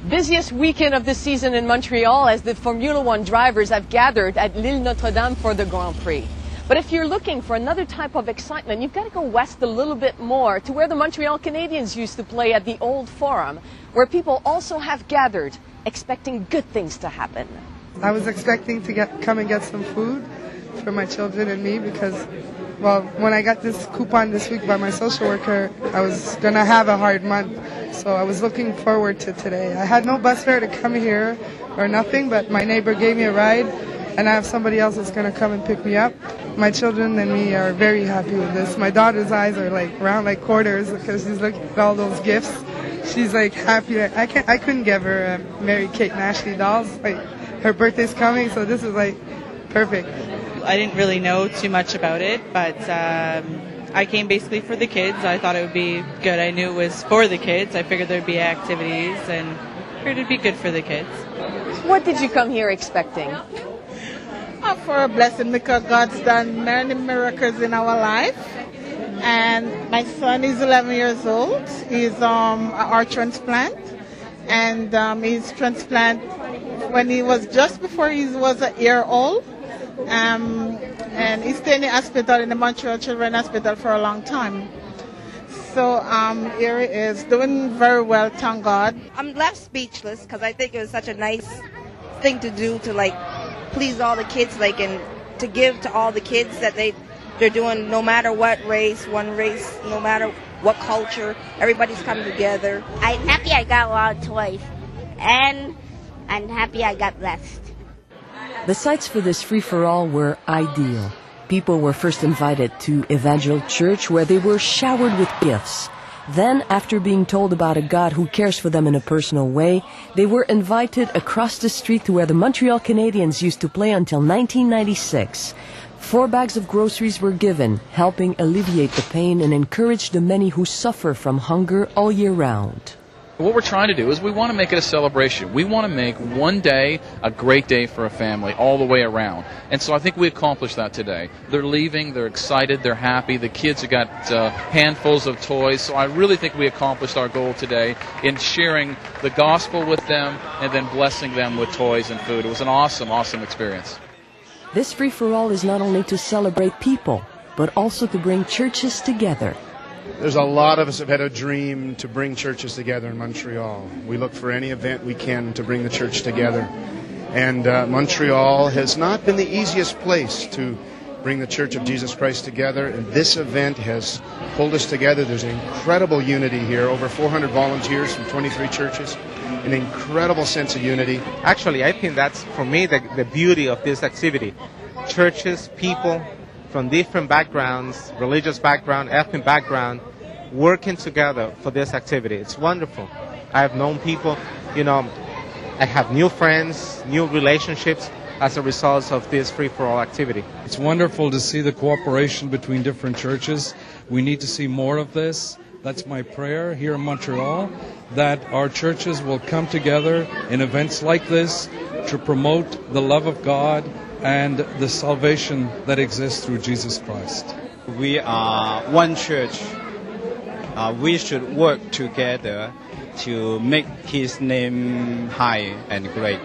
Busiest weekend of the season in Montreal as the Formula One drivers have gathered at l'Île Notre-Dame for the Grand Prix. But if you're looking for another type of excitement, you've got to go west a little bit more to where the Montreal Canadiens used to play at the Old Forum, where people also have gathered, expecting good things to happen. I was expecting to come and get some food for my children and me because, well, when I got this coupon this week by my social worker, I was going to have a hard month. So I was looking forward to today. I had no bus fare to come here or nothing, but my neighbor gave me a ride, and I have somebody else that's going to come and pick me up. My children and me are very happy with this. My daughter's eyes are like round like quarters because she's looking at all those gifts. She's like happy. I couldn't give her a Mary-Kate and Ashley dolls. Like, her birthday's coming, so this is like perfect. I didn't really know too much about it, but I came basically for the kids. I thought it would be good. I knew it was for the kids. I figured there'd be activities and figured it'd be good for the kids. What did you come here expecting? For a blessing, because God's done many miracles in our life. And my son is 11 years old. He's an heart transplant. And he's transplant when he was just before he was a year old. And he stayed in the hospital, in the Montreal Children's Hospital, for a long time. So here he is, doing very well, thank God. I'm left speechless because I think it was such a nice thing to do to please all the kids, and to give to all the kids that they're doing, no matter what race, no matter what culture, everybody's coming together. I'm happy I got a lot of toys, and I'm happy I got blessed. The sites for this free-for-all were ideal. People were first invited to Evangel Church, where they were showered with gifts. Then, after being told about a God who cares for them in a personal way, they were invited across the street to where the Montreal Canadiens used to play until 1996. 4 bags of groceries were given, helping alleviate the pain and encourage the many who suffer from hunger all year round. What we're trying to do is we want to make it a celebration. We want to make one day a great day for a family all the way around. And so I think we accomplished that today. They're leaving, they're excited, they're happy. The kids have got handfuls of toys. So I really think we accomplished our goal today in sharing the gospel with them and then blessing them with toys and food. It was an awesome, awesome experience. This free-for-all is not only to celebrate people, but also to bring churches together. There's a lot of us have had a dream to bring churches together in Montreal. We look for any event we can to bring the church together. And Montreal has not been the easiest place to bring the Church of Jesus Christ together. And this event has pulled us together. There's an incredible unity here. Over 400 volunteers from 23 churches. An incredible sense of unity. Actually, I think that's, for me, the beauty of this activity. Churches, people from different backgrounds, religious background, ethnic background, working together for this activity. It's wonderful. I have known people, I have new friends, new relationships as a result of this free-for-all activity. It's wonderful to see the cooperation between different churches. We need to see more of this. That's my prayer here in Montreal, that our churches will come together in events like this to promote the love of God and the salvation that exists through Jesus Christ. We are one church. We should work together to make His name high and great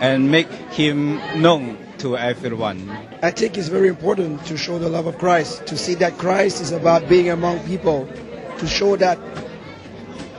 and make Him known to everyone. I think it's very important to show the love of Christ, to see that Christ is about being among people, to show that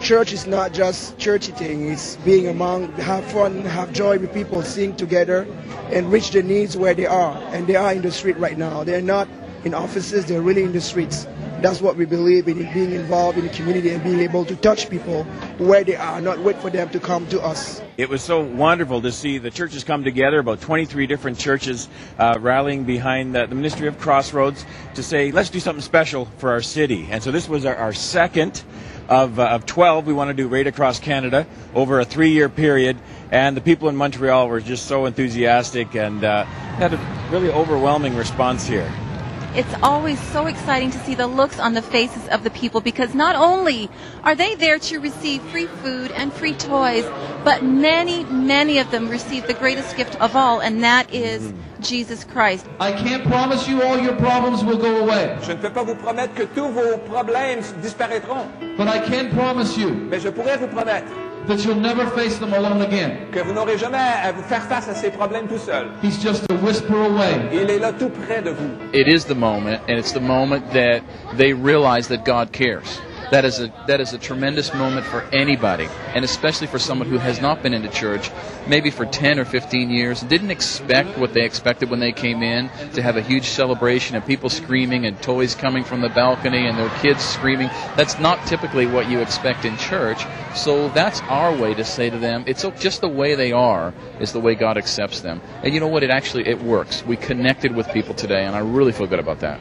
church is not just churchy thing, it's being among, have fun, have joy with people, sing together, and reach the needs where they are. And they are in the street right now. They're not in offices, they're really in the streets. That's what we believe in being involved in the community and being able to touch people where they are, not wait for them to come to us. It was so wonderful to see the churches come together, about 23 different churches rallying behind the Ministry of Crossroads to say, let's do something special for our city. And so this was our second of 12 we want to do right across Canada over a 3-year period. And the people in Montreal were just so enthusiastic and had a really overwhelming response here. It's always so exciting to see the looks on the faces of the people, because not only are they there to receive free food and free toys, but many, many of them receive the greatest gift of all, and that is Jesus Christ. I can't promise you all your problems will go away. Je ne peux pas vous promettre que tous vos problèmes disparaîtront. But I can promise you. Mais je pourrais vous promettre that you'll never face them alone again. Que vous n'aurez jamais à vous faire face à ces problèmes tout seul. He's just a whisper away. Il est là tout près de vous. It is the moment, and it's the moment that they realize that God cares. That is a tremendous moment for anybody, and especially for someone who has not been into church, maybe for 10 or 15 years, didn't expect what they expected when they came in, to have a huge celebration and people screaming and toys coming from the balcony and their kids screaming. That's not typically what you expect in church, so that's our way to say to them, it's just the way they are is the way God accepts them. And you know what, it works. We connected with people today, and I really feel good about that.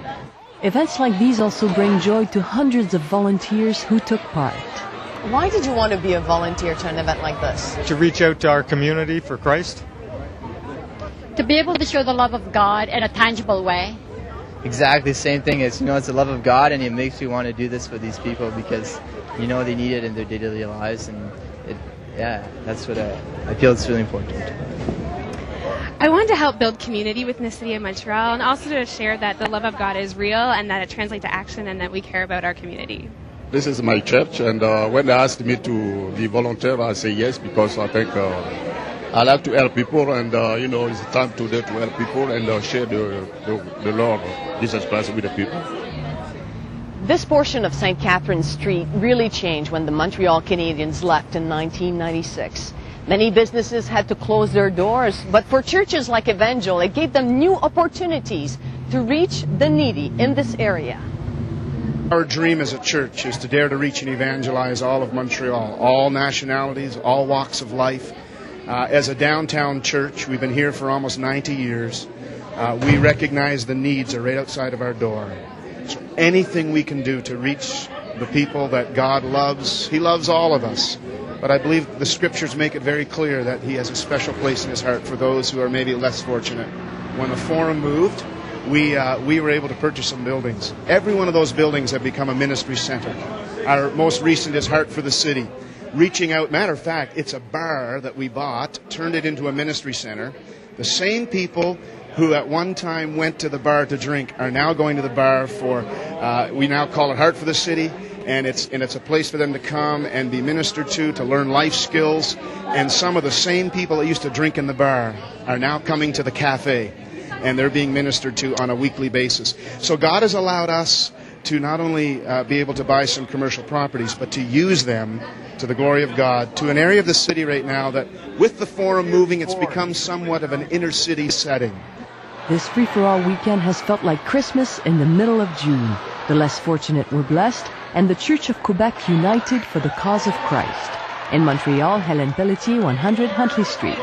Events like these also bring joy to hundreds of volunteers who took part. Why did you want to be a volunteer to an event like this? To reach out to our community for Christ. To be able to show the love of God in a tangible way. Exactly the same thing. It's the love of God, and it makes me want to do this for these people because they need it in their daily lives, and that's what I feel it's really important. I wanted to help build community within the city of Montreal, and also to share that the love of God is real and that it translates to action and that we care about our community. This is my church, and when they asked me to be volunteer, I say yes because I think I like to help people, and it's time to help people and share the Lord Jesus Christ with the people. This portion of St. Catherine Street really changed when the Montreal Canadiens left in 1996. Many businesses had to close their doors, but for churches like Evangel, it gave them new opportunities to reach the needy in this area. Our dream as a church is to dare to reach and evangelize all of Montreal, all nationalities, all walks of life. As a downtown church, we've been here for almost 90 years. We recognize the needs are right outside of our door. So anything we can do to reach the people that God loves, He loves all of us. But I believe the scriptures make it very clear that He has a special place in His heart for those who are maybe less fortunate. When the Forum moved, we were able to purchase some buildings. Every one of those buildings have become a ministry center. Our most recent is Heart for the City. Reaching out, matter of fact, it's a bar that we bought, turned it into a ministry center. The same people who at one time went to the bar to drink are now going to the bar for, we now call it Heart for the City. And it's a place for them to come and be ministered to learn life skills. And some of the same people that used to drink in the bar are now coming to the cafe, and they're being ministered to on a weekly basis. So God has allowed us to not only be able to buy some commercial properties, but to use them to the glory of God, to an area of the city right now that, with the Forum moving, it's become somewhat of an inner city setting. This free-for-all weekend has felt like Christmas in the middle of June. The less fortunate were blessed, and the Church of Quebec united for the cause of Christ. In Montreal, Helen Pelletier, 100 Huntley Street.